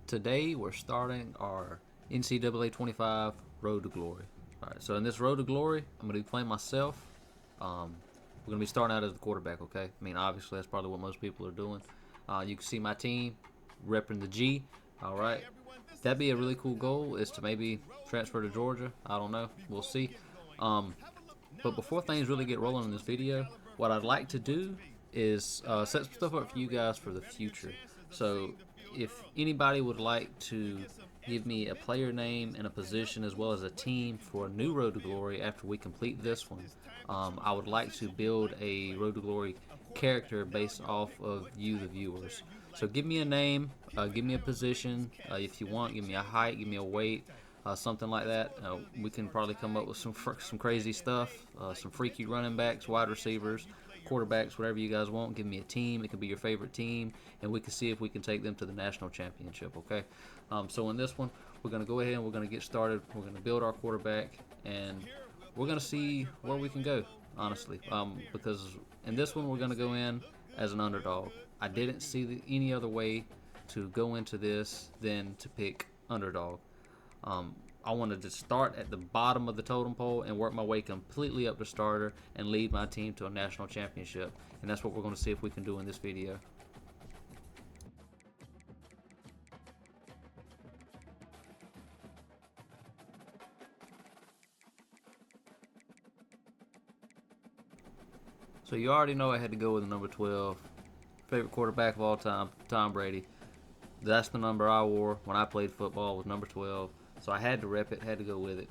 Today we're starting our NCAA 25 Road to Glory. All right, so in this Road to Glory, I'm going to be playing myself. We're going to be starting out as the quarterback, okay? I mean, obviously, that's probably what most people are doing. You can see my team repping the G. All right. That'd be a really cool goal, is to maybe transfer to Georgia. I don't know. We'll see. But before things really get rolling in this video, what I'd like to do is set some stuff up for you guys for the future. So if anybody would like to give me a player name and a position as well as a team for a new Road to Glory after we complete this one, I would like to build a Road to Glory character based off of you, the viewers. So give me a name, give me a position, if you want, give me a height, give me a weight, something like that. We can probably come up with some crazy stuff, some freaky running backs, wide receivers, quarterbacks, whatever you guys want. Give me a team. It can be your favorite team, and we can see if we can take them to the national championship. Okay. So in this one, we're going to go ahead and we're going to get started. We're going to build our quarterback, and we're going to see where we can go. Honestly, because in this one we're going to go in as an underdog. I didn't see any other way to go into this than to pick underdog. I wanted to start at the bottom of the totem pole and work my way completely up to starter and lead my team to a national championship. And that's what we're going to see if we can do in this video. So you already know I had to go with the number 12. Favorite quarterback of all time, Tom Brady. That's the number I wore when I played football, was number 12. So I had to rep it, had to go with it.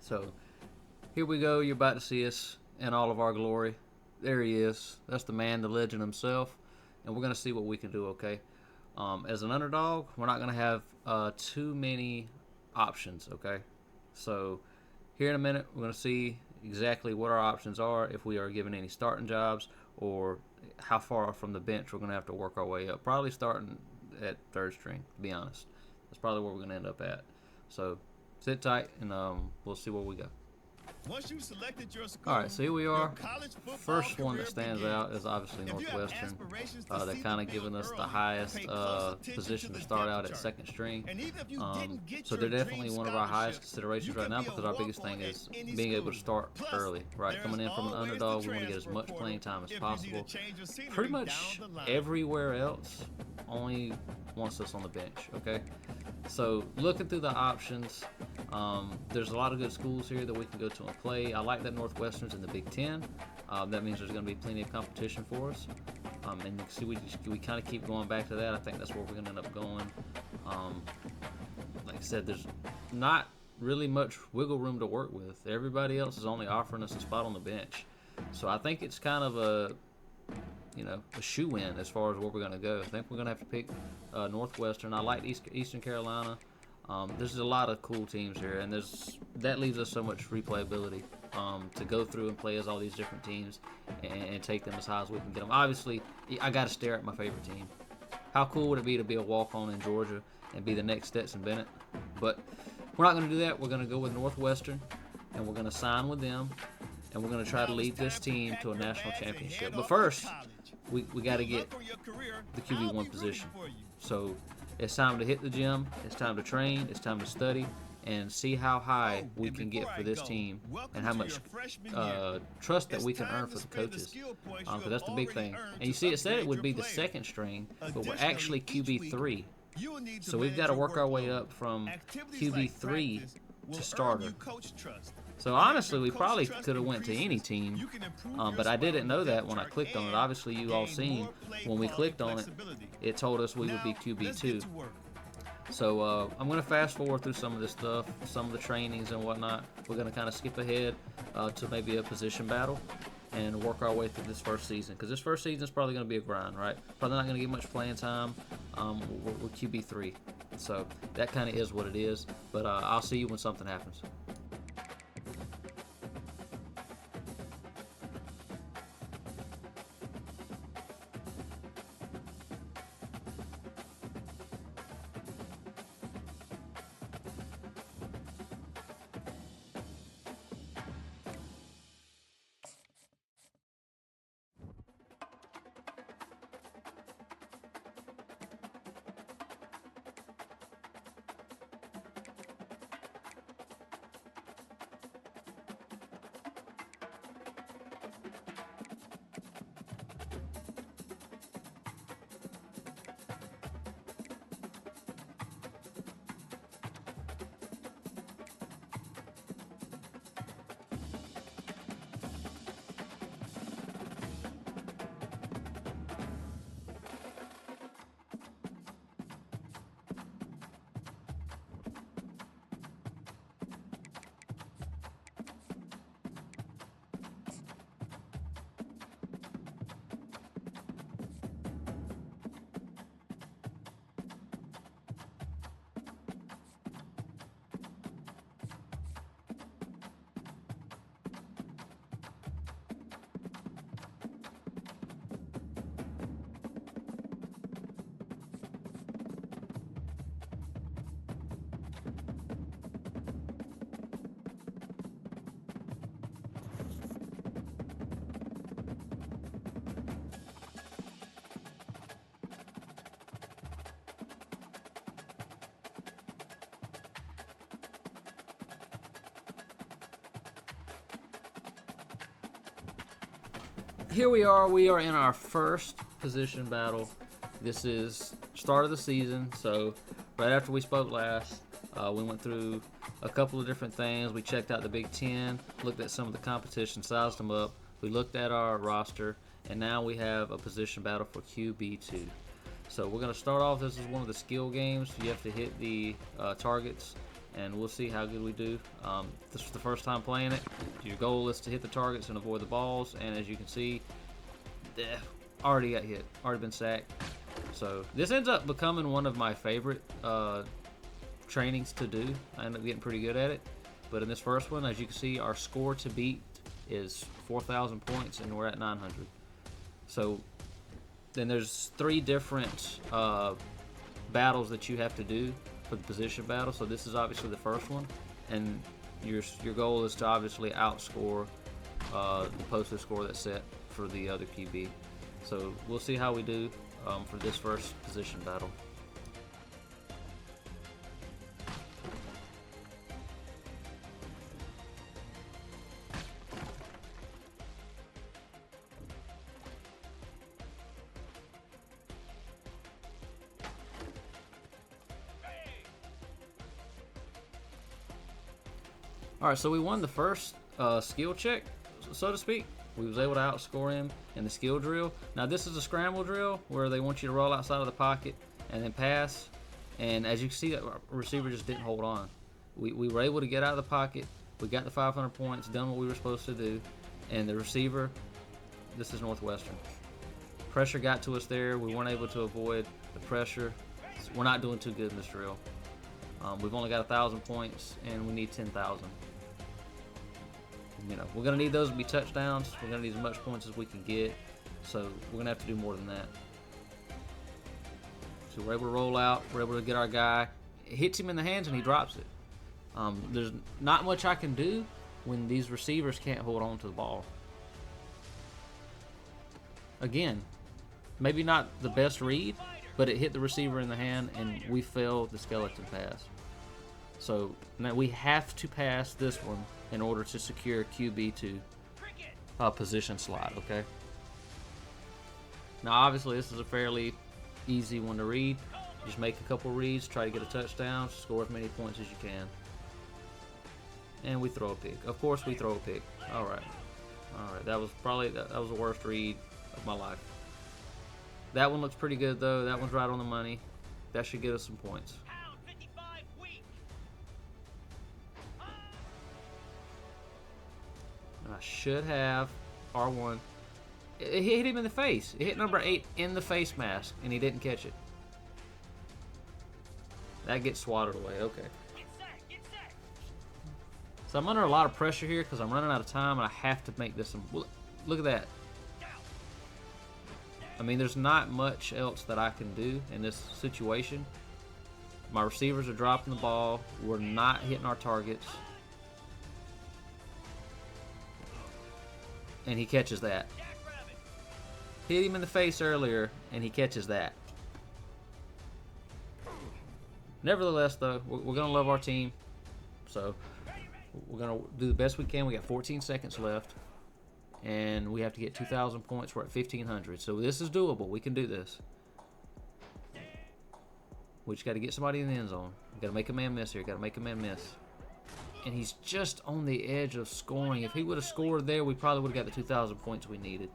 So here we go. You're about to see us in all of our glory. There he is. That's the man, the legend himself. And we're going to see what we can do, okay? As an underdog, we're not going to have too many options, okay? So here in a minute, we're going to see exactly what our options are, if we are given any starting jobs, or how far from the bench we're going to have to work our way up. Probably starting at third string, to be honest. That's probably where we're going to end up at. So sit tight, and we'll see where we go. Once you've selected your school, all right, so here we are. First one that career stands begins. out is obviously If you have Northwestern. aspirations to They're see kind the of giving field us the early, highest pay close attention position to to the start depth out at chart. second string. And even if you didn't get So your they're definitely dream one of our highest scholarship, considerations you right can now, be a because our biggest walk-on thing at is any being able to school. start Plus, early. Right, there's coming in from an always underdog, the we want to get as transfer much portal playing time as if you need possible. to change your scenery Pretty much down the line. everywhere else only wants us on the bench, okay? So looking through the options, there's a lot of good schools here that we can go to and play. I like that Northwestern's in the Big Ten. That means there's going to be plenty of competition for us. And you can see we kind of keep going back to that. I think that's where we're going to end up going. Like I said, there's not really much wiggle room to work with. Everybody else is only offering us a spot on the bench. So I think it's kind of a shoe-in as far as where we're going to go. I think we're going to have to pick Northwestern. I like Eastern Carolina. There's a lot of cool teams here, and that leaves us so much replayability to go through and play as all these different teams and take them as high as we can get them. Obviously, I got to stare at my favorite team. How cool would it be to be a walk-on in Georgia and be the next Stetson Bennett? But we're not going to do that. We're going to go with Northwestern, and we're going to sign with them, and we're going to try to lead this team to a national championship. But first, we got to get the QB1 position. So it's time to hit the gym. It's time to train. It's time to study and see how high we can get for this team and how much trust that we can earn for the coaches. Because that's the big thing. And you see, it said it would be the second string, but we're actually QB3. So we've got to work our way up from QB3 to starter. So honestly, we probably could have went to any team, but I didn't know that when I clicked on it. Obviously, you all seen when we clicked on it, it told us we would be QB2. So I'm going to fast forward through some of this stuff, some of the trainings and whatnot. We're going to kind of skip ahead to maybe a position battle and work our way through this first season, because this first season is probably going to be a grind, right? Probably not going to get much playing time. We're QB3, so that kind of is what it is. But I'll see you when something happens. here we are. We are in our first position battle. This is start of the season, so right after we spoke last, we went through a couple of different things. We checked out the Big Ten, looked at some of the competition, sized them up. We looked at our roster, and now we have a position battle for QB2. So we're going to start off. This is one of the skill games. You have to hit the targets, and we'll see how good we do. This is the first time playing it. Your goal is to hit the targets and avoid the balls, and as you can see, already got hit, already been sacked. So this ends up becoming one of my favorite trainings to do. I end up getting pretty good at it. But in this first one, as you can see, our score to beat is 4,000 points, and we're at 900. So then there's 3 different battles that you have to do for the position battle. So this is obviously the first one, and your goal is to obviously outscore the posted score that's set for the other QB. So we'll see how we do for this first position battle. All right, so we won the first skill check, so to speak. We was able to outscore him in the skill drill. Now this is a scramble drill where they want you to roll outside of the pocket and then pass. And as you can see, our receiver just didn't hold on. We were able to get out of the pocket. We got the 500 points, done what we were supposed to do. And the receiver, this is Northwestern. Pressure got to us there. We weren't able to avoid the pressure. We're not doing too good in this drill. We've only got 1,000 points, and we need 10,000. You know, we're going to need those to be touchdowns. We're going to need as much points as we can get. So we're going to have to do more than that. So we're able to roll out. We're able to get our guy. It hits him in the hands, and he drops it. There's not much I can do when these receivers can't hold on to the ball. Again, maybe not the best read, but it hit the receiver in the hand, and we failed the skeleton pass. So now we have to pass this one in order to secure QB2 position slot, okay? Now, obviously, this is a fairly easy one to read. Just make a couple reads, try to get a touchdown, score as many points as you can. And we throw a pick. Of course, we throw a pick. All right. That was probably that was the worst read of my life. That one looks pretty good, though. That one's right on the money. That should get us some points. And I should have R1. It hit him in the face. It hit number 8 in the face mask, and he didn't catch it. That gets swatted away. Okay. So I'm under a lot of pressure here because I'm running out of time, and I have to make this. Look at that. I mean, there's not much else that I can do in this situation. My receivers are dropping the ball. We're not hitting our targets. And he catches that. Hit him in the face earlier, and he catches that. Nevertheless, though, we're going to love our team. So we're going to do the best we can. We got 14 seconds left. And we have to get 2,000 points. We're at 1,500. So this is doable. We can do this. We just got to get somebody in the end zone. We got to make a man miss here. Got to make a man miss. And he's just on the edge of scoring. If he would have scored there, we probably would have got the 2,000 points we needed.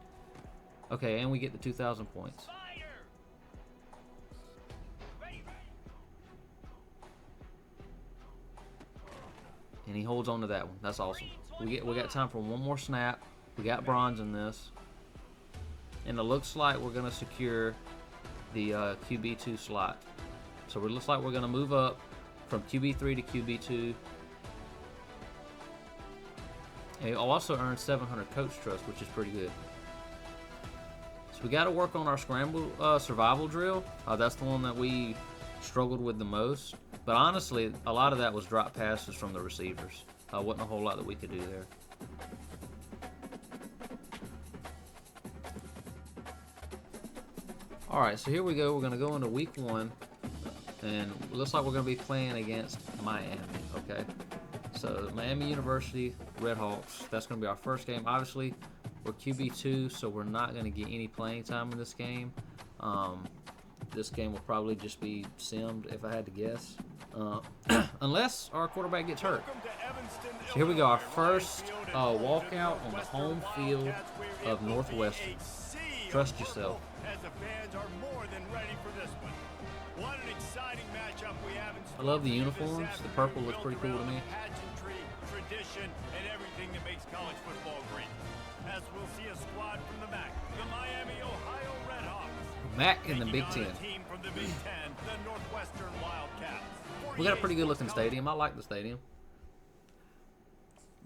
Okay, and we get the 2,000 points. And he holds on to that one. That's awesome. We got time for one more snap. We got bronze in this. And it looks like we're going to secure the QB2 slot. So it looks like we're going to move up from QB3 to QB2. And he also earned 700 coach trust, which is pretty good. So we got to work on our scramble survival drill. That's the one that we struggled with the most. But honestly, a lot of that was drop passes from the receivers. Wasn't a whole lot that we could do there. Alright, so here we go. We're going to go into week 1. And it looks like we're going to be playing against Miami, okay? So Miami University, Red Hawks. That's going to be our first game. Obviously, We're QB2, so we're not going to get any playing time in this game. This game will probably just be simmed if I had to guess. Unless our quarterback gets hurt. So here we go, our first walkout on the home field of Northwestern. Trust yourself. I love the uniforms. The purple looks pretty cool to me. Tradition and everything that makes college football great. As we'll see a squad from the MAC, the Miami, Ohio Redhawks. MAC in the Big Ten. Team from the Big Ten, the Northwestern Wildcats. We got a pretty good looking stadium. I like the stadium.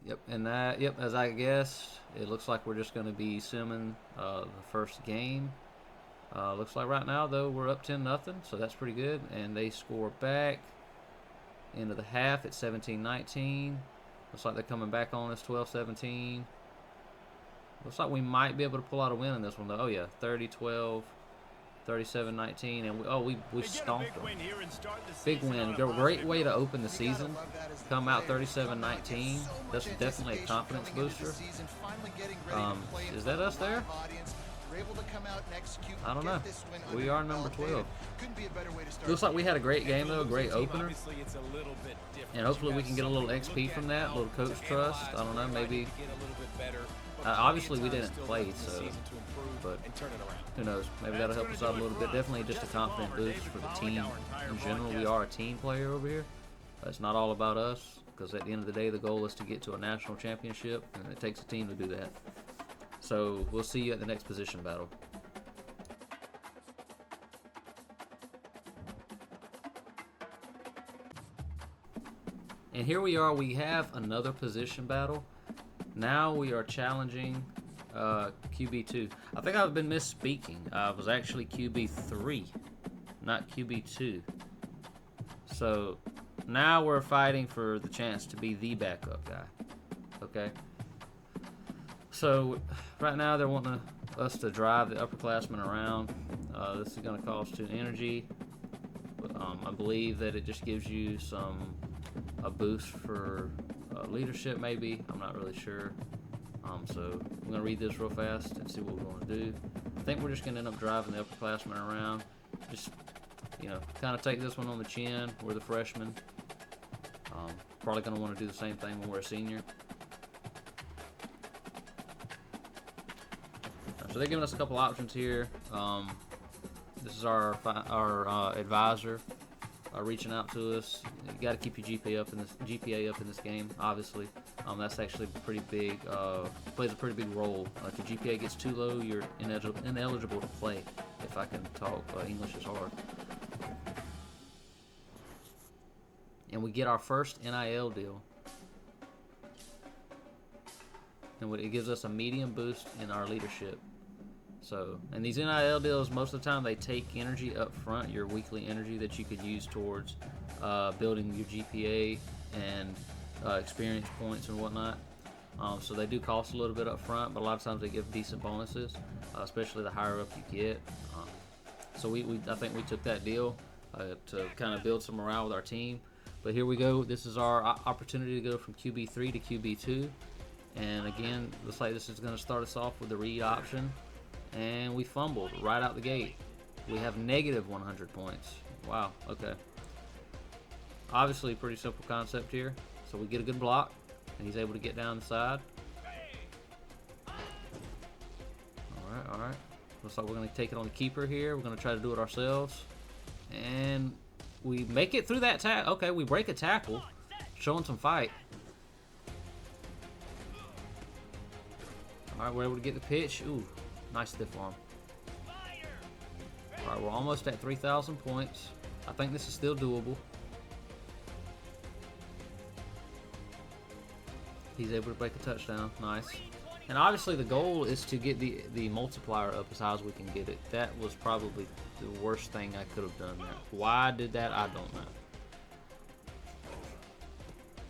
Yep, and that, yep, as I guess, it looks like we're just going to be simming the first game. Looks like right now, though, we're up 10-0, so that's pretty good. And they score back into the half at 17-19. Looks like they're coming back on us 12-17. Looks like we might be able to pull out a win in this one, though. Oh, yeah, 30-12, 37-19, and we stomped them. Big win. Great way to open the season. Come out 37-19. That's definitely a confidence booster. Is that us there? I don't know. We are number 12. Looks like we had a great game, though, a great opener. And hopefully we can get a little XP from that, a little coach trust. I don't know, maybe. Obviously we didn't play, so, but who knows? Maybe that'll help us out a little bit. Definitely just a confident boost for the team in general. We are a team player over here. It's not all about us, because at the end of the day, the goal is to get to a national championship, and it takes a team to do that. So we'll see you at the next position battle. And here we are, we have another position battle. Now we are challenging QB2. I think I've been misspeaking. I was actually QB3, not QB2. So now we're fighting for the chance to be the backup guy. Okay? So right now they're wanting us to drive the upperclassmen around. This is going to cost 2 energy. But, I believe that it just gives you a boost for leadership, maybe. I'm not really sure. So I'm going to read this real fast and see what we're going to do. I think we're just going to end up driving the upperclassmen around. Just, kind of take this one on the chin. We're the freshmen. Probably going to want to do the same thing when we're a senior. So they're giving us a couple options here. This is our advisor reaching out to us. You got to keep your GPA up in this game. Obviously, that's actually pretty big. Plays a pretty big role. If your GPA gets too low, you're ineligible to play. If I can talk, English is hard. And we get our first NIL deal. And it gives us a medium boost in our leadership. So, and these NIL deals, most of the time they take energy up front, your weekly energy that you could use towards building your GPA and experience points and whatnot. So they do cost a little bit up front, but a lot of times they give decent bonuses, especially the higher up you get. So I think we took that deal to kind of build some morale with our team. But here we go. This is our opportunity to go from QB3 to QB2. And again, looks like this is going to start us off with the read option. And we fumbled right out the gate. We have negative 100 points. Wow, okay. Obviously, pretty simple concept here. So we get a good block, and he's able to get down the side. All right. Looks like we're going to take it on the keeper here. We're going to try to do it ourselves. And we make it through that tackle. Okay, we break a tackle. Showing some fight. All right, we're able to get the pitch. Ooh, nice stiff arm. All right, we're almost at 3,000 points. I think this is still doable. He's able to break a touchdown. Nice. And obviously the goal is to get the multiplier up as high as we can get it. That was probably the worst thing I could have done there. Why I did that, I don't know.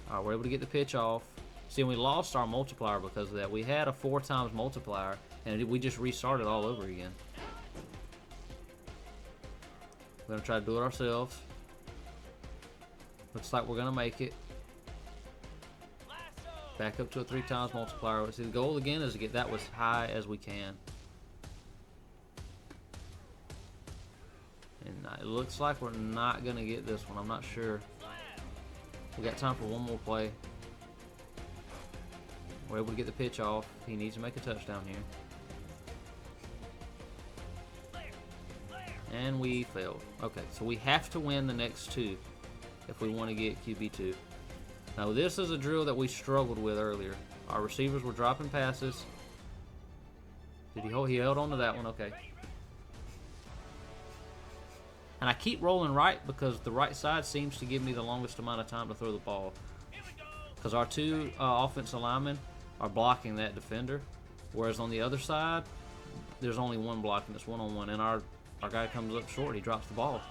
All right, we're able to get the pitch off. See, we lost our multiplier because of that. We had a 4 times multiplier, and we just restarted all over again. We're going to try to do it ourselves. Looks like we're going to make it. Back up to a 3 times multiplier. See, the goal again is to get that as high as we can. And it looks like we're not going to get this one. I'm not sure. We got time for one more play. We're able to get the pitch off. He needs to make a touchdown here. And we failed. Okay, so we have to win the next 2 if we want to get QB2. Now this is a drill that we struggled with earlier. Our receivers were dropping passes. Did he hold? He held on to that one. Okay. And I keep rolling right because the right side seems to give me the longest amount of time to throw the ball. Because our 2 offensive linemen are blocking that defender. Whereas on the other side, there's only one blocking. It's one-on-one. And our guy comes up short. He drops the ball.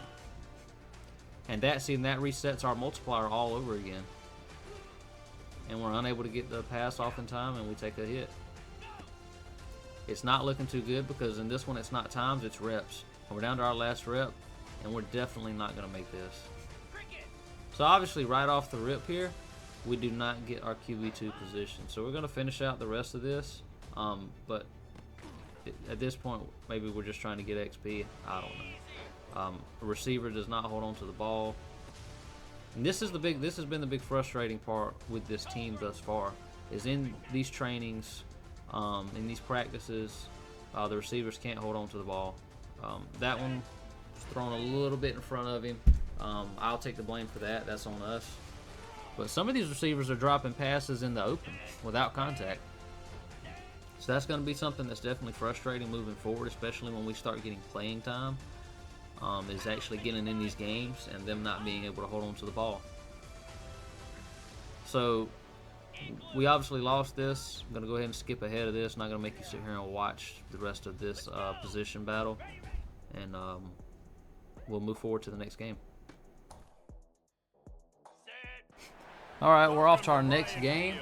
And that resets our multiplier all over again. And we're unable to get the pass off in time, and we take a hit. It's not looking too good because in this one it's not times, it's reps. And we're down to our last rep, and we're definitely not going to make this. So obviously right off the rip here, we do not get our QB2 position. So we're going to finish out the rest of this. But at this point, maybe we're just trying to get XP. I don't know. The receiver does not hold on to the ball. And this has been the big frustrating part with this team thus far, is in these trainings, in these practices, the receivers can't hold on to the ball. That one was thrown a little bit in front of him. I'll take the blame for that. That's on us. But some of these receivers are dropping passes in the open without contact. So that's going to be something that's definitely frustrating moving forward, especially when we start getting playing time. Is actually getting in these games and them not being able to hold on to the ball. So we obviously lost this. I'm going to go ahead and skip ahead of this. I'm not going to make you sit here and watch the rest of this position battle. And we'll move forward to the next game. All right, we're off to our next game.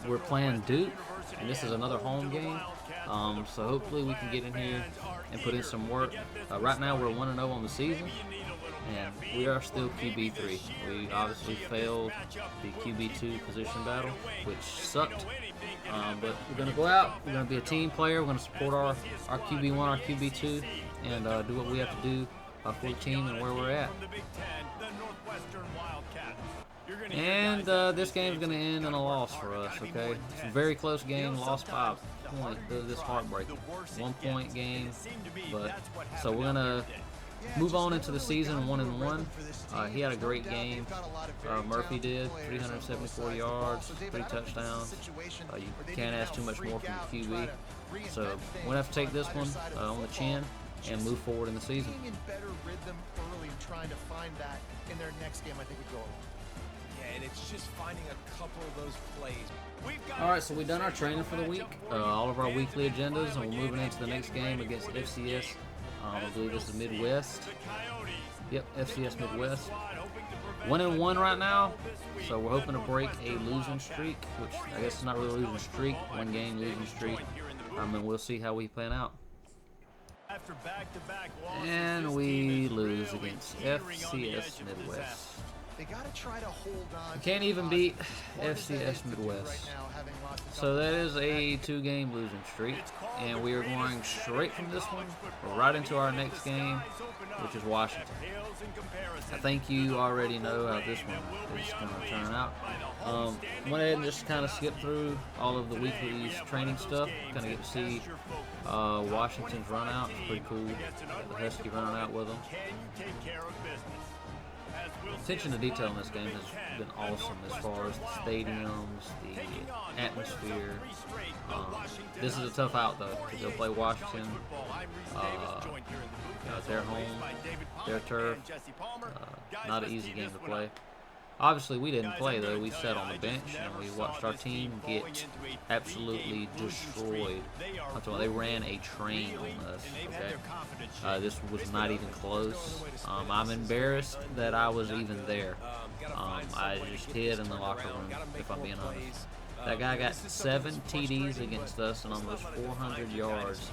We're playing Duke, and this is another home game. So hopefully we can get in here and put in some work. Right now we're 1-0 on the season, and we are still QB3. We obviously failed the QB2 position battle, which sucked. But we're going to go out. We're going to be a team player. We're going to support our QB1, our QB2, and do what we have to do for the team and where we're at. And this game is going to end in a loss for us, okay? It's a very close game, lost by a point. This heartbreaking. 1 point game. But so we're going to move on into the season 1-1. He had a great game. Murphy did 374 yards, 3 touchdowns. You can't ask too much more from the QB. So we're going to have to take this one on the chin and move forward in the season. In better rhythm early and trying to find that in their next game, I think would go along. Yeah, and it's just finding a couple of those plays. Alright, so we've done our training for the week, all of our weekly agendas, and we're moving into the next game against FCS. I believe this is Midwest. Yep, FCS Midwest. 1-1 right now, so we're hoping to break a losing streak, which I guess is not really a losing streak, 1 game losing streak, and we'll see how we plan out. And we lose against FCS Midwest. They gotta try to hold on. Can't even beat FCS Midwest. So that is a 2-game losing streak, and we are going straight from this one right into our next game, which is Washington. I think you already know how this one is going to turn out. Went ahead and just kind of skip through all of the weekly training stuff, kind of get to see Washington's run out. It's pretty cool. The Husky running out with them. Attention to detail in this game has been awesome as far as the stadiums, the atmosphere. This is a tough out though to go play Washington. Their home, their turf. Not an easy game to play. Obviously, we didn't play though. We sat on the bench and we watched our team get absolutely destroyed. I'm talking, they ran a train on us. Okay, this was not even close. I'm embarrassed that I was even there. I just hid in the locker room, if I'm being honest. That guy got 7 TDs against us and almost 400 yards.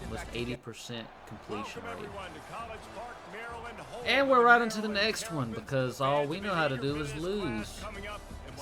Almost 80% completion rate. And we're right into the next one because all we know how to do is lose.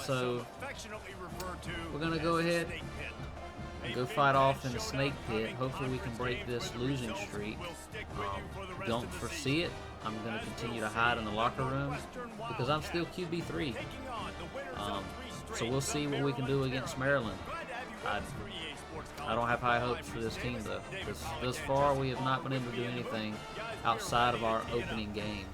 So affectionately referred to we're gonna as go the ahead snake pit. A go big fight man off in the showed snake up pit. coming Hopefully we can conference break game this where the losing results streak. will stick with you for the rest Don't of the foresee season. it. I'm gonna As continue we'll to hide see, in the locker room Northwestern because I'm still Wildcats QB3. taking on the winners of Um, three so we'll straight, see the what we can do against Maryland. Glad to have you with I- us for EA Sports I College don't have high Football. hopes I'm for this Reese team Davis, though. David Pollack Thus and far Jesse we have not been Palmer able to with do me in the booth. anything Guys, we are outside of ready our to tee it up. opening game.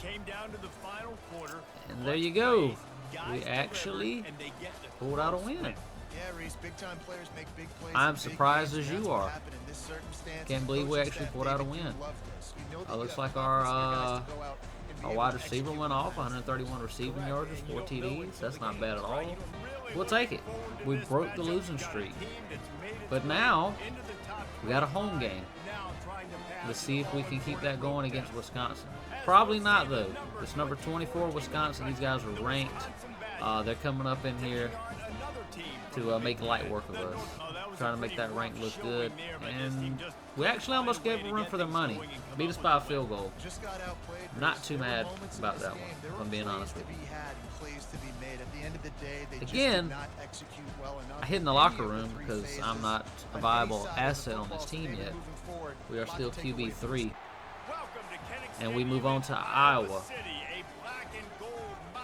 Came down to the final quarter. And there you go. Guys We delivered, actually and they get the pulled out a close win. Yeah, Reese, big-time players make big plays. I'm in big surprised games, as and you that's what are. happened in this circumstance. Can't believe we Coaching actually staff, pulled out a David, you win. love this. You know that Looks you like have confidence in your guys our to go out and be our able wide to receiver execute went on off, that. 131 receiving yards, 4 TDs. That's not bad at all. We'll take it. We broke the losing streak. But now we got a home game. Let's see if we can keep that going against Wisconsin. Probably not though. It's number 24 Wisconsin. These guys are ranked. They're coming up in here to make light work of us. Trying to make that rank look good. And we actually almost gave them a run for their money. Beat us by a field goal. Just got outplayed, but Not there's too still mad moments in about this that game. one, There if were I'm being plays honest with to you. be had and plays to be made. At the end of the day, they just Again, did not execute well enough. I hid in the Any locker of the room three because phases. I'm not a On viable any side of the asset on this football team today, yet. moving forward, We are lot still to take away from QB3. And we move on to Iowa.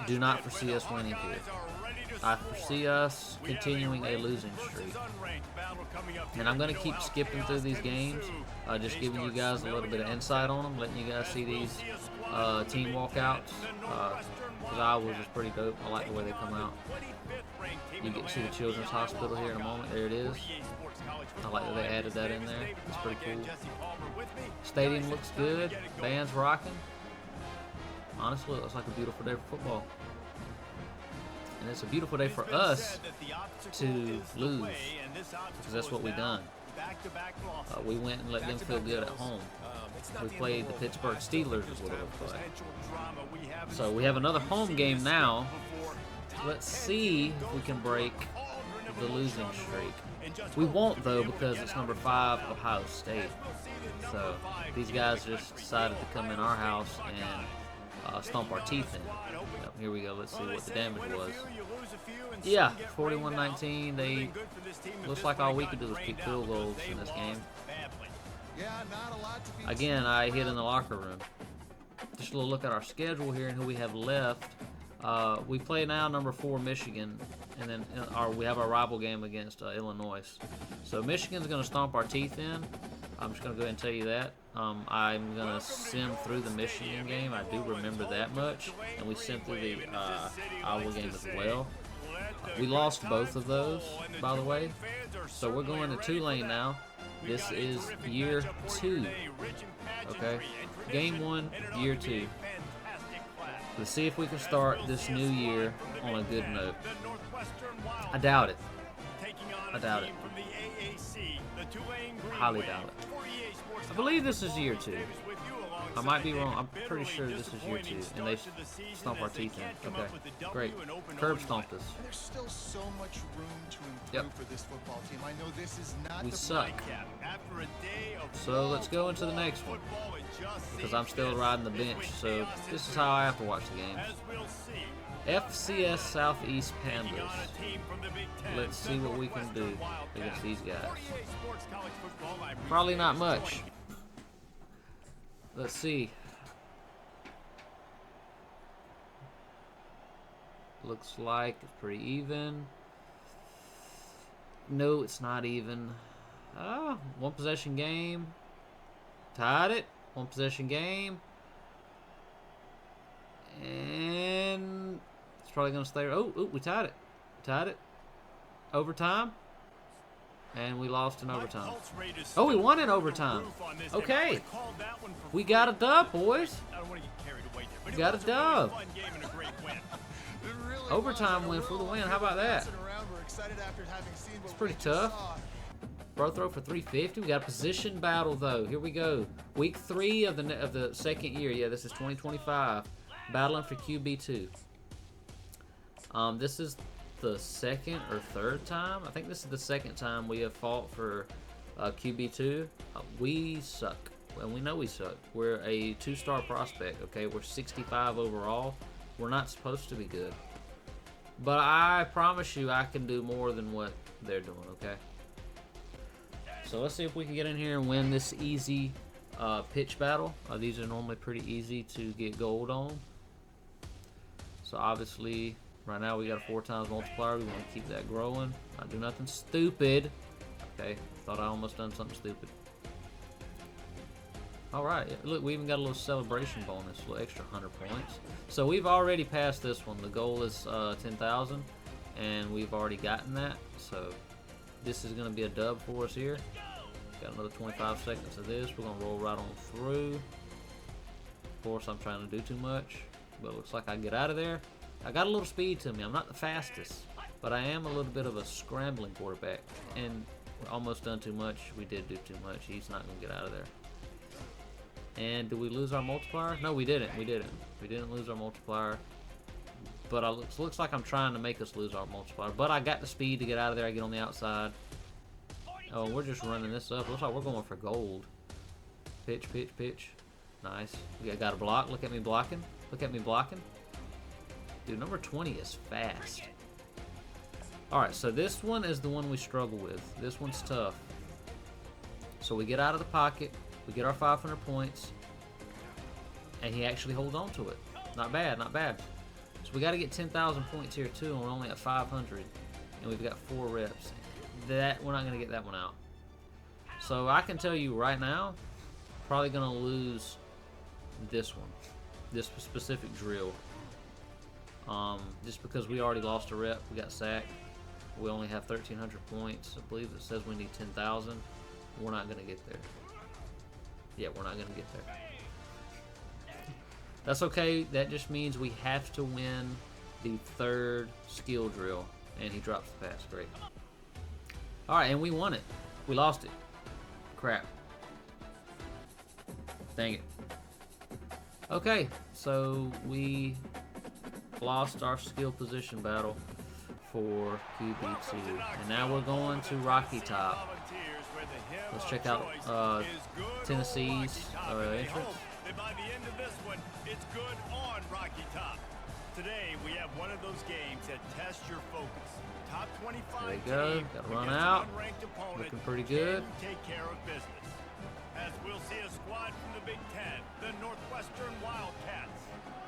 Do not foresee us winning here. I foresee us continuing a losing streak. And I'm going to keep skipping through these games, just giving you guys a little bit of insight on them, letting you guys see these team walkouts. Because Iowa's is pretty dope. I like the way they come out. You get to see the Children's Hospital here in a moment. There it is. I like that they added that in there. It's pretty cool. Stadium looks good. Band's rocking. Honestly, it looks like a beautiful day for football. And it's a beautiful day for us to lose, because that's what we done. We went and let them feel good at home. We played the Pittsburgh Steelers is what it looked like. So we have another home game now. Let's see if we can break the losing streak. We won't though, because it's number 5 Ohio State. So these guys just decided to come in our house and stomp our teeth in. Yep, here we go. Let's see what the damage was. Yeah, 41-19. They looks like all we could do was kick field goals in this game. Again, I hid in the locker room. Just a little look at our schedule here and who we have left. We play now number 4 Michigan, and then we have our rival game against Illinois. So Michigan's going to stomp our teeth in. I'm just going to go ahead and tell you that. I'm going to sim through the Michigan game. I do remember that much. And we sim through the Iowa game as well. We lost both of those, by the way. So we're going to Tulane now. This is year 2. Okay? Game 1, year 2. Let's see if we can start this new year on a good note. I doubt it. I doubt it. I highly doubt it. I believe this is year 2. I might be wrong. I'm pretty sure this is year 2. And they stomp our teeth in. Okay. Great. Curb stomped us. There's still so much room to improve for this football team. I know this is not We the suck. So let's go into the next one, because I'm still riding the bench. So this is how I have to watch the game. FCS Southeast Pandas. Let's see what we can do against these guys. Probably not much. Let's see. Looks like it's pretty even. No, it's not even. One possession game. Tied it. One possession game. And it's probably going to stay. Oh, we tied it. Tied it. Overtime. And we lost in overtime. Oh, we won in overtime. Okay. We got a dub, boys. We got a dub. Overtime win for the win. How about that? It's pretty tough. Bro throw for 350. We got a position battle though. Here we go. Week 3 of the second year. Yeah, this is 2025. Battling for QB2. This is the second or third time. I think this is the second time we have fought for QB2. We suck. Well, we know we suck. We're a 2-star prospect. Okay, we're 65 overall. We're not supposed to be good. But I promise you I can do more than what they're doing, okay? So let's see if we can get in here and win this easy pitch battle. These are normally pretty easy to get gold on. So obviously, right now we got a 4 times multiplier. We want to keep that growing. Not do nothing stupid. Okay, thought I almost done something stupid. Alright, look, we even got a little celebration bonus, a little extra 100 points. So we've already passed this one. The goal is 10,000, and we've already gotten that. So this is going to be a dub for us here. Got another 25 seconds of this. We're going to roll right on through. Of course, I'm trying to do too much, but it looks like I can get out of there. I got a little speed to me. I'm not the fastest, but I am a little bit of a scrambling quarterback. And we're almost done too much. We did do too much. He's not going to get out of there. And did we lose our multiplier? No, we didn't. We didn't. We didn't lose our multiplier. But it looks like I'm trying to make us lose our multiplier. But I got the speed to get out of there. I get on the outside. Oh, we're just running this up. Looks like we're going for gold. Pitch, pitch, pitch. Nice. We got a block. Look at me blocking. Look at me blocking. Dude, number 20 is fast. Alright, so this one is the one we struggle with. This one's tough. So we get out of the pocket. We get our 500 points. And he actually holds on to it. Not bad, not bad. So we got to get 10,000 points here too, and we're only at 500. And we've got 4 reps. That we're not going to get that one out. So I can tell you right now, probably going to lose this one. This specific drill. Just because we already lost a rep. We got sacked. We only have 1,300 points. I believe it says we need 10,000. We're not going to get there. Yeah, we're not going to get there. That's okay. That just means we have to win the 3rd skill drill. And he drops the pass. Great. Alright, and we won it. We lost it. Crap. Dang it. Okay, so we lost our skill position battle for QB2. And now we're going to Rocky Top. Let's check out Tennessee's entrance. By the end of this one, it's good on Rocky Top. Today we have one of those games that tests your focus. Top 25 there you go. team Got to run against out. an unranked opponent. Looking pretty good. Take care of business. As we'll see a squad from the Big Ten, the Northwestern Wildcats,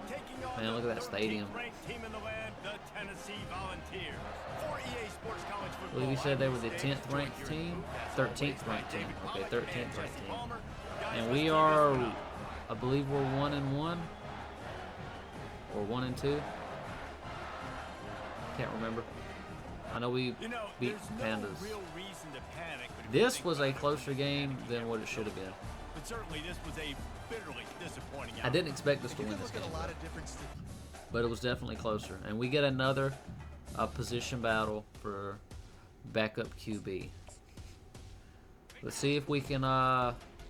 taking on Man, look at that the stadium. 13th ranked team in the land, the Tennessee Volunteers. For EA Sports College I Football, believe we said they were the I'm 10th ranked team. 13th ranked team. Okay, 13th ranked team. Guys, And let's we do this are, now. I believe we're 1-1 or 1-2. Can't remember. I know we You know, beat there's no Pandas. real reason to panic, but if you This think was a about it, closer game than what it should have been. but certainly this was a bitterly disappointing I didn't expect us to You win can this look game, at a lot of different but it was definitely closer. And we get another position battle for backup QB. Let's see if we can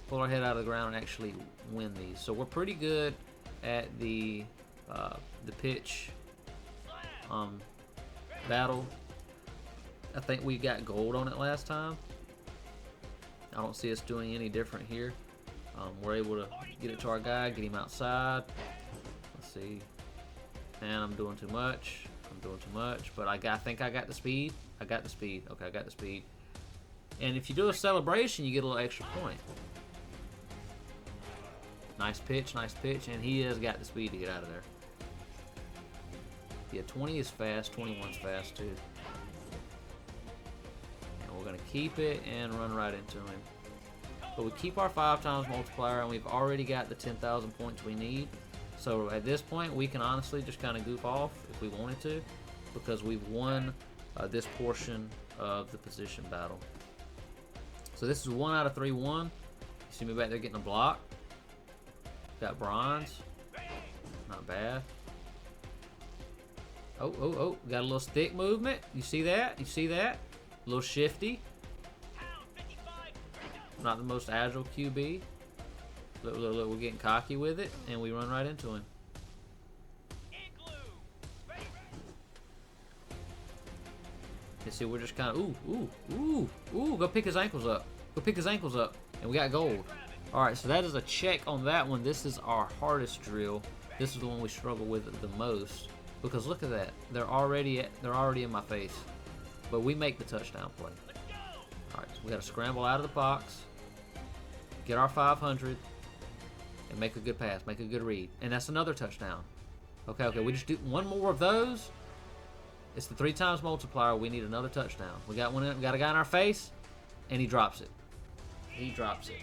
pull our head out of the ground and actually win these. So we're pretty good at the pitch battle. I think we got gold on it last time. I don't see us doing any different here. We're able to get it to our guy, get him outside. Let's see. And I'm doing too much. But I think I got the speed. I got the speed. Okay, I got the speed. And if you do a celebration, you get a little extra point. Nice pitch, and he has got the speed to get out of there. Yeah, 20 is fast, 21's fast too. And we're gonna keep it and run right into him. But we keep our 5 times multiplier, and we've already got the 10,000 points we need. So at this point, we can honestly just kind of goof off if we wanted to, because we've won this portion of the position battle. So this is 1 out of 3 won. You see me back there getting a block. Got bronze. Not bad. Oh, got a little stick movement. You see that? You see that? A little shifty. Not the most agile QB. Look, we're getting cocky with it, and we run right into him. You see, we're just kind of, ooh, go pick his ankles up. And we got gold. All right, so that is a check on that one. This is our hardest drill. This is the one we struggle with the most. Because look at that. They're already in my face. But we make the touchdown play. Alright, so we got to scramble out of the box. Get our 500. And make a good pass. Make a good read. And that's another touchdown. Okay, we just do one more of those. It's the 3 times multiplier. We need another touchdown. We got one. We got a guy in our face. And he drops it. He drops it.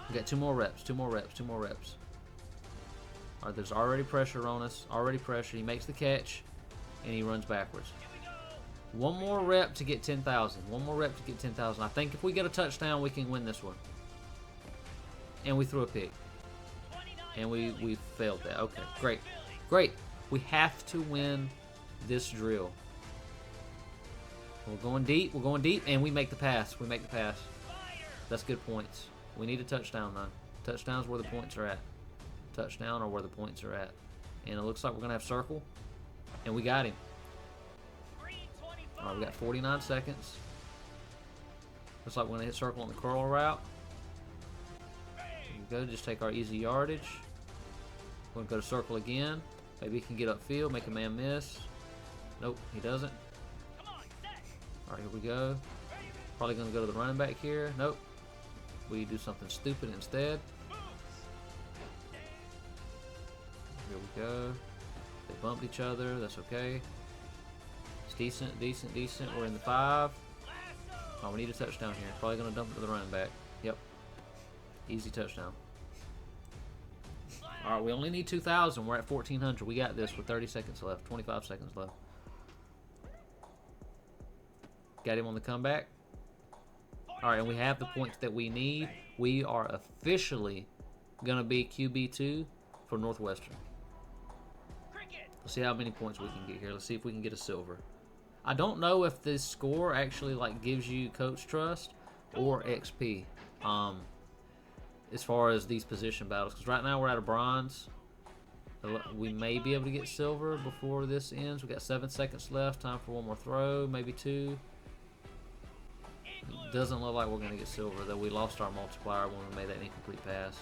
We got 2 more reps. 2 more reps. 2 more reps. Alright, there's already pressure on us. Already pressure. He makes the catch. And he runs backwards. One more rep to get 10,000. One more rep to get 10,000. I think if we get a touchdown, we can win this one. And we threw a pick. And we failed that. Okay, great. Great. We have to win this drill. We're going deep. We're going deep. And we make the pass. We make the pass. That's good points. We need a touchdown, though. Touchdown's where the points are at. Touchdown or where the points are at. And it looks like we're going to have circle. And we got him. Alright, we got 49 seconds. Looks like we're going to hit circle on the curl route. There we go. Just take our easy yardage. We're going to go to circle again. Maybe he can get upfield, make a man miss. Nope, he doesn't. Alright, here we go. Probably going to go to the running back here. Nope. We do something stupid instead. Here we go. They bumped each other. That's okay. It's decent, decent, decent. We're in the 5. Oh, we need a touchdown here. Probably going to dump it to the running back. Yep. Easy touchdown. Alright, we only need 2,000. We're at 1,400. We got this with 30 seconds left. 25 seconds left. Got him on the comeback. Alright, and we have the points that we need. We are officially going to be QB2 for Northwestern. Let's see how many points we can get here. Let's see if we can get a silver. I don't know if this score actually like gives you coach trust or XP. As far as these position battles, because right now we're at a bronze. We may be able to get silver before this ends. We got 7 seconds left. Time for one more throw, maybe 2. It doesn't look like we're going to get silver, though we lost our multiplier when we made that incomplete pass.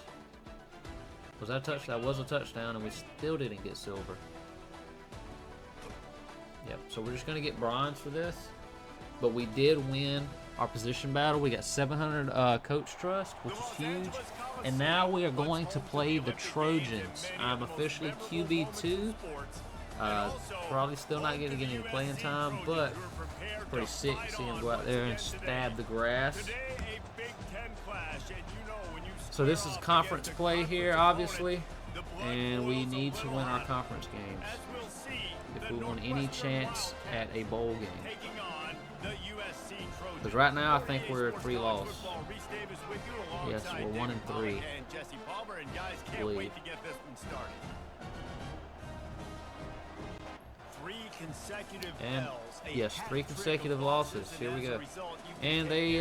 Was that a touchdown? That was a touchdown, and we still didn't get silver. Yep, so we're just going to get bronze for this. But we did win our position battle. We got 700 coach trust, which is huge. And now we are going to play the Trojans. I'm officially QB2. Probably still not going to get any playing time, but it's pretty sick to see him go out there and stab the grass. So this is conference play here, obviously. And we need to win our conference games if we want any chance at a bowl game. Because right now, I think we're 3 loss. Yes, we're 1-3. I believe. And yes, 3 consecutive losses. Here we go. And they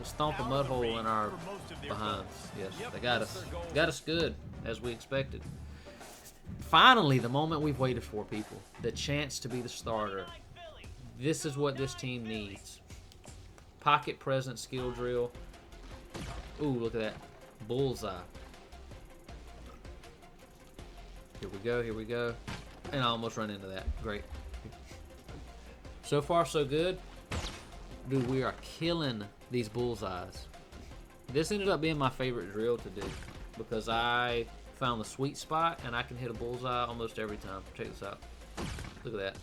stomped a mud hole in our behinds. Yes, they got us. Got us good, as we expected. Finally, the moment we've waited for, people. The chance to be the starter. This is what this team needs. Pocket presence skill drill. Ooh, look at that. Bullseye. Here we go, here we go. And I almost run into that. Great. So far, so good. Dude, we are killing these bullseyes. This ended up being my favorite drill to do because I found the sweet spot and I can hit a bullseye almost every time. Check this out. Look at that.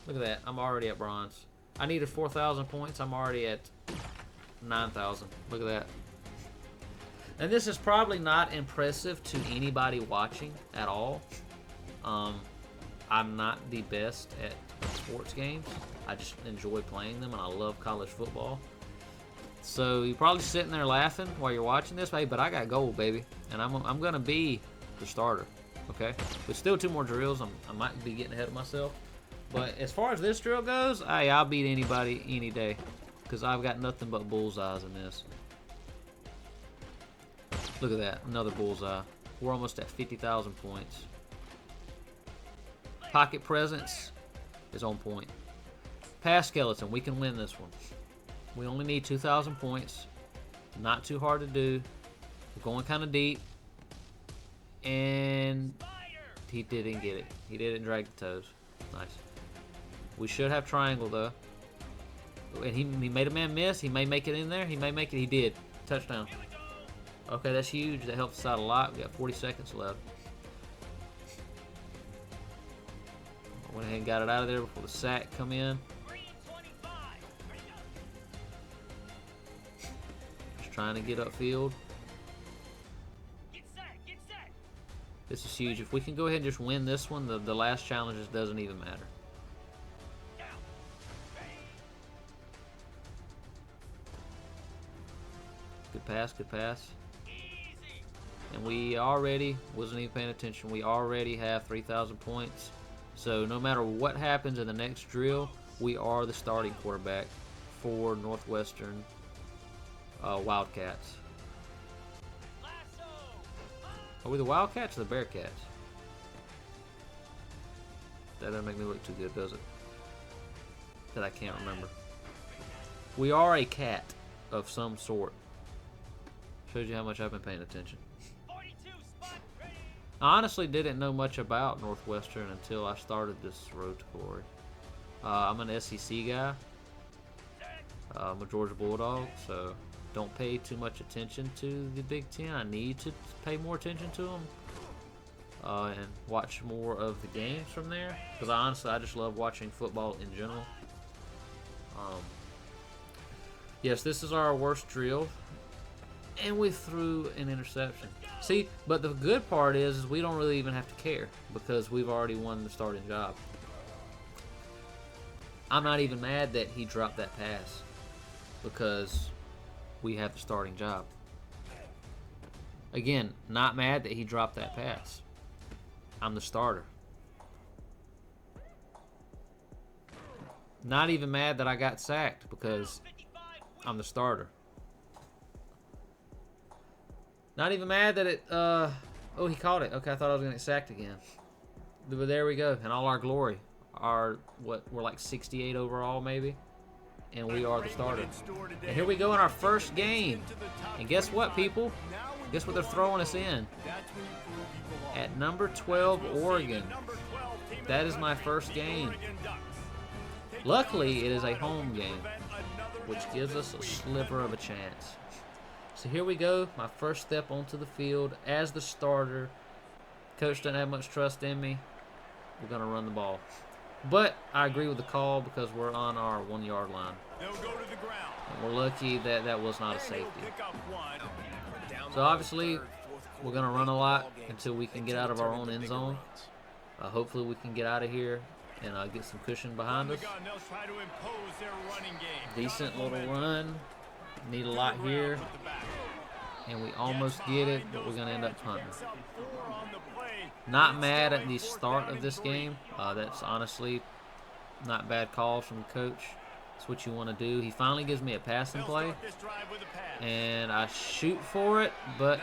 Look at that. I'm already at bronze. I needed 4,000 points. I'm already at 9,000. Look at that. And this is probably not impressive to anybody watching at all. I'm not the best at sports games. I just enjoy playing them, and I love college football. So you're probably sitting there laughing while you're watching this, hey, but I got gold, baby, and I'm gonna be the starter. Okay, but still 2 more drills. I might be getting ahead of myself. But as far as this drill goes, hey, I'll beat anybody any day because I've got nothing but bullseyes in this. Look at that, another bullseye. We're almost at 50,000 points. Pocket presence is on point. Pass skeleton, we can win this one. We only need 2,000 points. Not too hard to do. We're going kind of deep. And he didn't get it. He didn't drag the toes. Nice. We should have triangle, though. And he made a man miss. He may make it in there. He may make it. He did. Touchdown. Okay, that's huge. That helps us out a lot. We got 40 seconds left. Went ahead and got it out of there before the sack come in. Just trying to get upfield. This is huge. If we can go ahead and just win this one, the last challenge just doesn't even matter. Good pass, good pass. And we already, wasn't even paying attention, we already have 3,000 points. So no matter what happens in the next drill, we are the starting quarterback for Northwestern Wildcats. Are we the Wildcats or the Bearcats? That doesn't make me look too good, does it? That I can't remember. We are a cat of some sort. Shows you how much I've been paying attention. I honestly didn't know much about Northwestern until I started this road to glory. I'm an SEC guy. I'm a Georgia Bulldog, so don't pay too much attention to the Big Ten. I need to pay more attention to them and watch more of the games from there, because honestly, I just love watching football in general. Yes, this is our worst drill, and we threw an interception. See, but the good part is we don't really even have to care because we've already won the starting job. I'm not even mad that he dropped that pass because we have the starting job. Again, not mad that he dropped that pass. I'm the starter. Not even mad that I got sacked because I'm the starter. Not even mad that it, oh, he caught it. Okay, I thought I was going to get sacked again. But there we go. In all our glory. We're like 68 overall, maybe. And we are the starter. And here we go in our first game. And guess what, people? Guess what they're throwing us in? At number 12, Oregon. That is my first game. Luckily, it is a home game, which gives us a sliver of a chance. So here we go, my first step onto the field as the starter. Coach doesn't have much trust in me. We're going to run the ball. But I agree with the call because we're on our 1 yard line. And we're lucky that that was not a safety. So obviously, we're going to run a lot until we can get out of our own end zone. Hopefully we can get out of here and get some cushion behind us. Decent little run. Need a lot here. And we almost get it, but we're going to end up punting. Not mad at the start of this game. That's honestly not bad calls from the coach. That's what you want to do. He finally gives me a passing play. And I shoot for it, but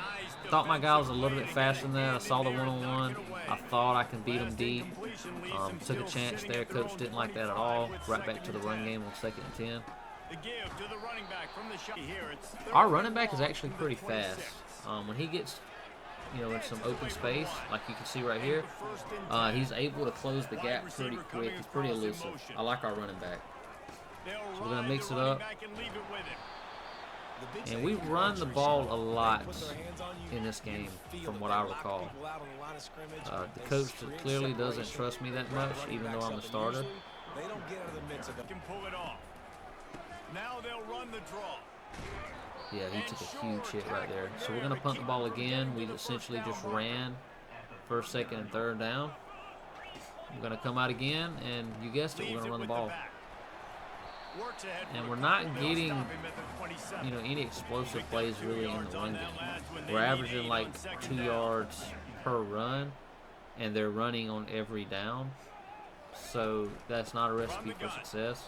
thought my guy was a little bit faster than that. I saw the one-on-one. I thought I could beat him deep. Took a chance there. Coach didn't like that at all. Right back to the run game on 2nd and 10. Our running back is actually pretty fast. When he gets, in some open space, like you can see right here, he's able to close the gap pretty quick. He's pretty elusive. I like our running back. So we're going to mix it up. And we run the ball a lot in this game, from what I recall. The coach clearly doesn't trust me that much, even though I'm the starter. Now they'll run the draw. Yeah, he took a huge hit right there. So we're going to punt the ball again. We essentially just ran 1st, 2nd, and 3rd down. We're going to come out again, and you guessed it, we're going to run the ball. And we're not getting, any explosive plays really in the run game. We're averaging like 2 yards per run, and they're running on every down. So that's not a recipe for success.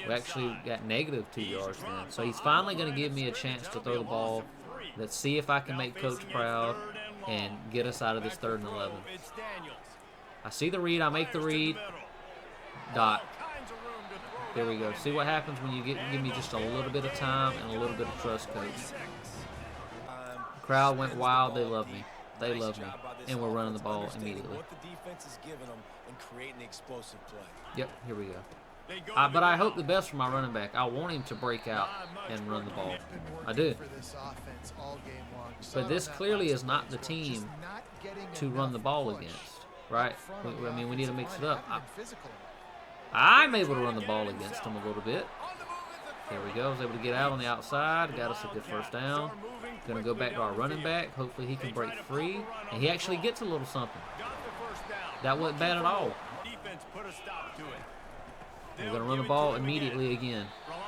We actually got negative 2 yards then. So he's finally going to give me a chance to throw the ball. Let's see if I can make Coach proud and get us out of this 3rd and 11. I see the read. I make the read. Dot. There we go. See what happens when you give me just a little bit of time and a little bit of trust, Coach. The crowd went wild. They love me. They love me. And we're running the ball immediately. What the defense is giving them and creating the explosive play. Yep, here we go. They go But to I the hope the ground. best for my running back. I want him to break out and run the ball. Been I do. working for this offense all game long. You saw But it this on that clearly last is not play the as well. Just team not getting to run the enough ball push against, right? up front on I the mean, we need to mix offensive it line. up. They haven't been physical enough. I'm able to run the ball against him a little bit. There we go. I was able to get out on the outside. Got us a good first down. Going to go back to our running back. Hopefully he can break free. And he actually gets a little something. Got the first down. That wasn't bad at all. Defense put a stop to it. We're going to run the ball immediately again.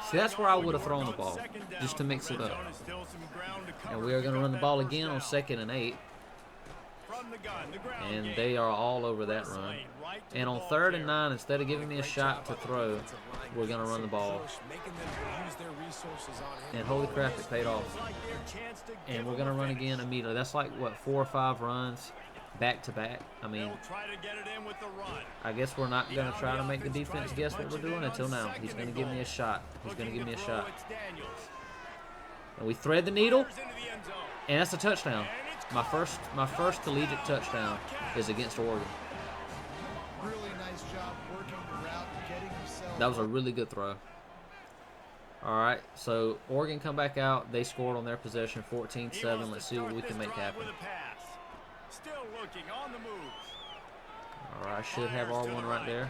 See, that's where I would have thrown the ball, just to mix it up. And we are going to run the ball again on 2nd and 8. And they are all over that run. And on 3rd and 9, instead of giving me a shot to throw, we're going to run the ball. And holy crap, it paid off. And we're going to run again immediately. That's like, what, 4 or 5 runs back to back? I mean, I guess we're not going to try to make the defense guess what we're doing until now. He's going to give me a shot. He's going to give me a shot. And we thread the needle, and that's a touchdown. My first collegiate touchdown is against Oregon. Really nice job working the route, getting yourself. That was a really good throw. All right, so Oregon come back out. They scored on their possession, 14-7. Let's see what we can make happen. Still looking on the move. All right, I should have R1 right there.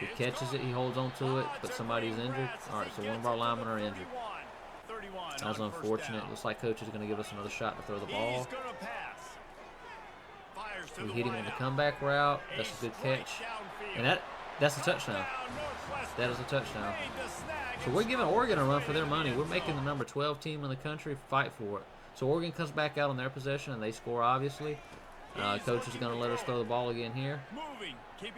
He catches it, he holds on to it, but somebody's injured. All right, so one of our linemen are injured. That was unfortunate. Looks like coach is going to give us another shot to throw the ball. We hit him on the comeback route. That's a good catch. And that's a touchdown. That is a touchdown. So we're giving Oregon a run for their money. We're making the number 12 team in the country fight for it. So Oregon comes back out on their possession, and they score, obviously. Coach is going to let us throw the ball again here.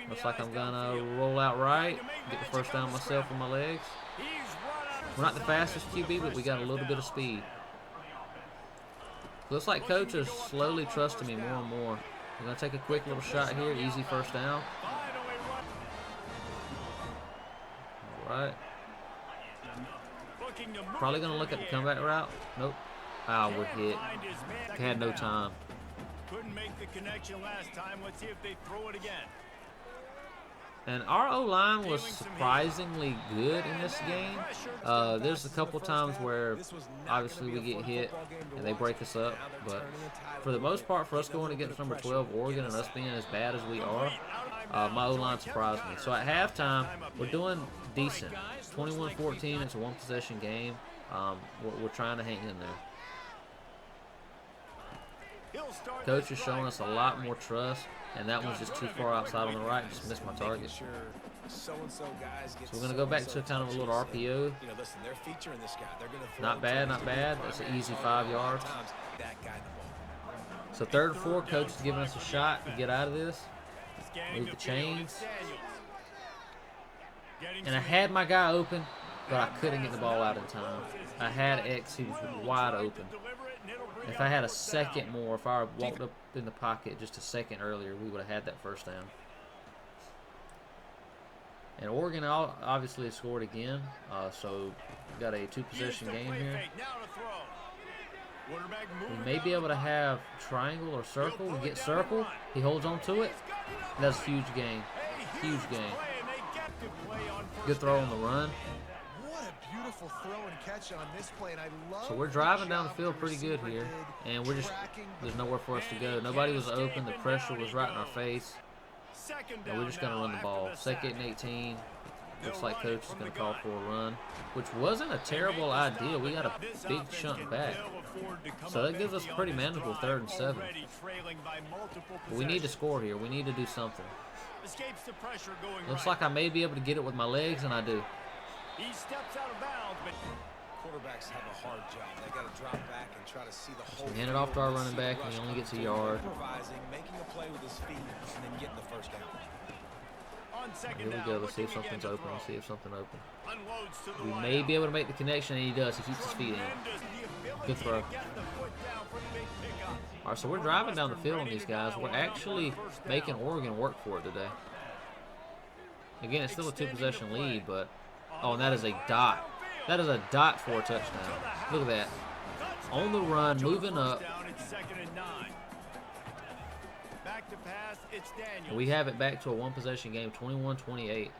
Looks like I'm going to roll out right, get the first down myself with my legs. We're not the fastest QB, but we got a little bit of speed. Looks like coach is slowly trusting me more and more. We're going to take a quick little shot here, easy first down. All right. Probably going to look at the comeback route. Nope. Ah, we're hit. Had no time. Couldn't make the connection last time. Let's see if they throw it again. And our O-line was surprisingly good in this game. There's a couple times where obviously we get hit and they break us up. But for the most part, for us going against number 12 Oregon and us being as bad as we are, my O-line surprised me. So at halftime, we're doing decent. 21-14, it's a one-possession game. We're trying to hang in there. Coach is showing us a lot more trust, and that one's just too far outside on the right. Just missed my target. So we're going to go back to kind of a little RPO. Not bad, not bad. That's an easy 5 yards. So 3rd and 4, coach is giving us a shot to get out of this. Move the chains. And I had my guy open, but I couldn't get the ball out in time. I had X, he was wide open. If I had a second more, if I walked up in the pocket just a second earlier, we would have had that first down. And Oregon obviously scored again, so we got a 2-possession game here. We may be able to have triangle or circle. We get circle. He holds on to it. That's a huge gain. Huge gain. Good throw on the run. Beautiful throw and catch on this play, and I love. So we're driving down the field pretty good here, and there's nowhere for us to go. Nobody was open. The pressure was right in our face. And we're just going to run the ball. 2nd and 18. Looks like coach is going to call for a run, which wasn't a terrible idea. We got a big chunk back. So that gives us a pretty manageable 3rd and 7. But we need to score here. We need to do something. Looks like I may be able to get it with my legs, and I do. He steps out of bounds, but quarterbacks have a hard job. They got to drop back and try to see the whole. Hand it off to our running back, and he only gets a yard. Improvising, making a play with his feet, and then getting the first down. Here we go. Let's see if something's open. Let's see if something open. We may be able to make the connection, and he does. He keeps his feet in. Good throw. All right, so we're driving down the field on these guys. We're actually making Oregon work for it today. Again, it's still a 2-possession lead, but oh, and that is a dot. That is a dot for a touchdown. Look at that. On the run, moving up. pass. It's Daniels. And we have it back to a one-possession game, 21-28.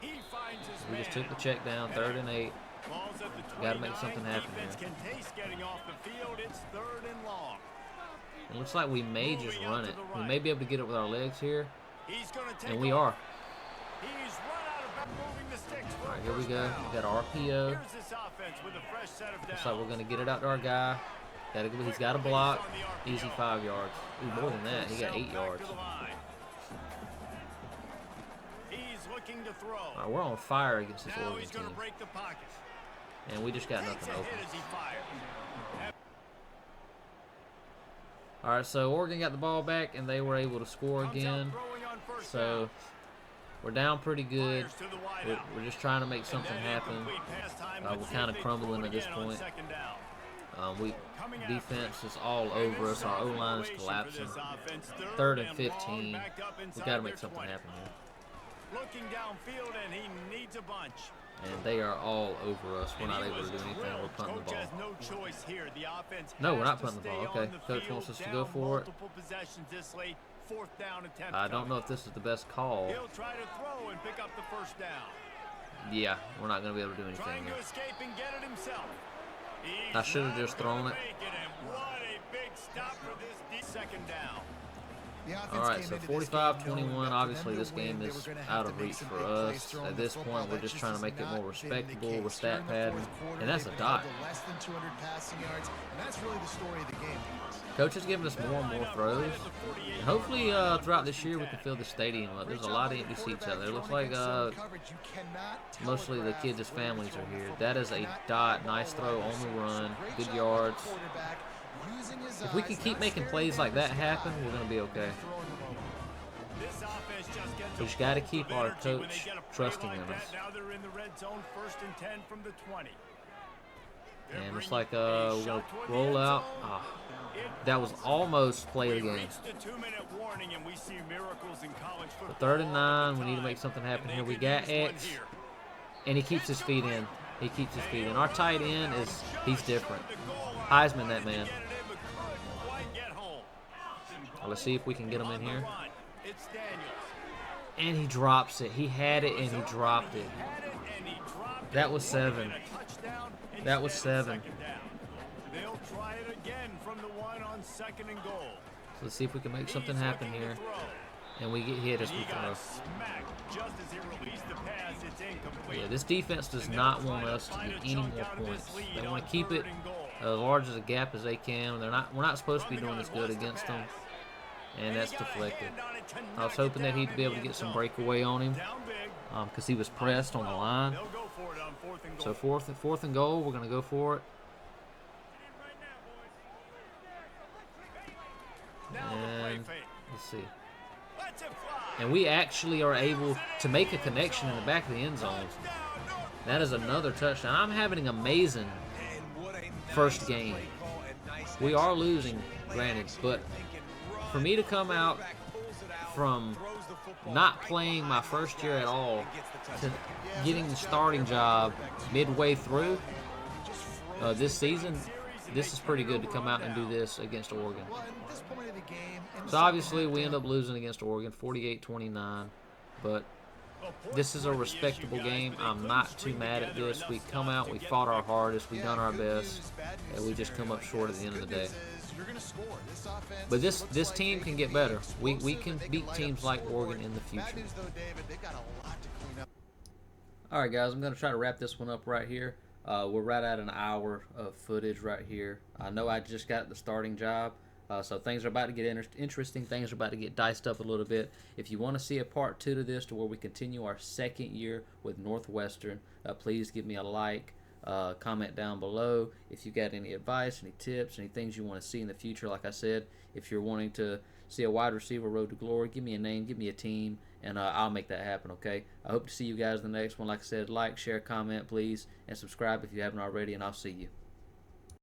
He finds his We just man. took the check down, 3rd and 8. Ball's at the 29. Gotta make something happen Defense here. can taste getting off the field. It's 3rd and long. It looks like we may just Moving out run to it. the We right. may be able to get it with our legs here, He's going to take and we off. are. He's run out of bounds, moving the sticks for All right, a here we first go. down. We got our RPO. Here's this offense with a fresh set of downs. Looks like we're going to get it out to our guy. He's got a block. Easy 5 yards. Ooh, more than that. He got 8 yards. He's looking to throw. All right, we're on fire against this Now Oregon he's going to team. break the pocket. And we just got Takes nothing a open. hit as he fires. All right, so Oregon got the ball back, and they were able to score Comes out again. throwing on first So down. we're down pretty good. Fires to the wide out. We're just trying to make And something then happen. incomplete pass time. We're Let's see kinda if they crumbling throw it at this again on point. second down. Coming Defense is all over us. Our O-line is collapsing. 3rd and 15. We got to make something happen here. Looking downfield, and he needs a bunch. And they are all over us. We're not able to do anything. We're punting the Coach has ball. no choice here. The offense No, we're has not to punting the stay ball. on Okay, the Coach field, wants us to down go for it. multiple possessions this late. 4th down attempt I don't coming. know if this is the best call. He'll try to throw and pick up the first down. Yeah, we're not going to be able to do anything Trying here. to escape and get it himself. He's I should have not just thrown gonna it. make and what a big stop for this second down. The offense All right, came so into this game 45-21. knowing that for Obviously, them this to win, game they is were gonna have out to of make reach some for big plays us. throwing At the this football. point, we're That just trying to has make it not more been the respectable case. with stat During the padding. fourth quarter, And that's a they've been dot. held to less than 200 passing yards, and that's really the story of the game. Coach is giving us more and more throws. And hopefully, throughout this year, we can fill the stadium up. There's a lot of empty seats out there. It looks like mostly the kids' families are here. That is a dot. Nice throw on the run. Good yards. If we can keep making plays like that happen, we're going to be okay. This offense just gets We just got to keep our energy when they coach get a play trusting like in that. us. Now they're in the red zone, 1st and 10 from the 20. And looks like we're going to roll out. That was almost play of the game. Reached the 2-minute warning, and we see miracles in college football. 3rd and all 9. the We need to time. make something happen And here. they We could got use one X. here. And he keeps his feet in. He keeps his feet in. Our tight end he's different. Heisman, that man. Let's see if we can get him in here. It's Daniels. And he drops it. He had it and he dropped it. Had it and he dropped That it. was 7. And a touchdown That was instead of 7. second down. They'll try it again from the one on 2nd and goal. So let's see if we can make something He's happen looking to here. throw. And we get hit as And we he throw. got smacked just as he released the pass. It's incomplete. Yeah, this defense does not want us to get any more points. They want to keep it as large as a gap as they can. We're not supposed to be doing this good against them. And that's deflected. I was hoping that he'd be able to get some breakaway on him because he was pressed on the line. They'll go for it on 4th and So goal. fourth and goal, we're going to go for it. Now the play And fake. let's see. Let's it fly. And we actually are able to make a connection in the back of the end zone. That is another touchdown. I'm having an amazing first game. We are losing, granted, but for me to come out from not playing my first year at all to getting the starting job midway through this season, this is pretty good to come out and do this against Oregon. Well, at this point of the game, in the So obviously second we half, end up losing against Oregon 48-29, but this is a respectable game. I'm not too mad at this. We come out, we fought our hardest, we done our best, and we just come up short at the end of the day. you're going to score. This offense But looks this like team they can be get better. We explosive, can they beat light teams up like scoreboard. Oregon in the future. Bad news though, David, they've got a lot to clean up. All right, guys, I'm going to try to wrap this one up right here. We're right at an hour of footage right here. I know I just got the starting job, so things are about to get interesting. Things are about to get diced up a little bit. If you want to see a part 2 to this to where we continue our second year with Northwestern, please give me a like. Comment down below if you got any advice, any tips, any things you want to see in the future. Like I said, if you're wanting to see a wide receiver road to glory, give me a name, give me a team, and I'll make that happen, okay? I hope to see you guys in the next one. Like I said, like, share, comment, please, and subscribe if you haven't already, and I'll see you.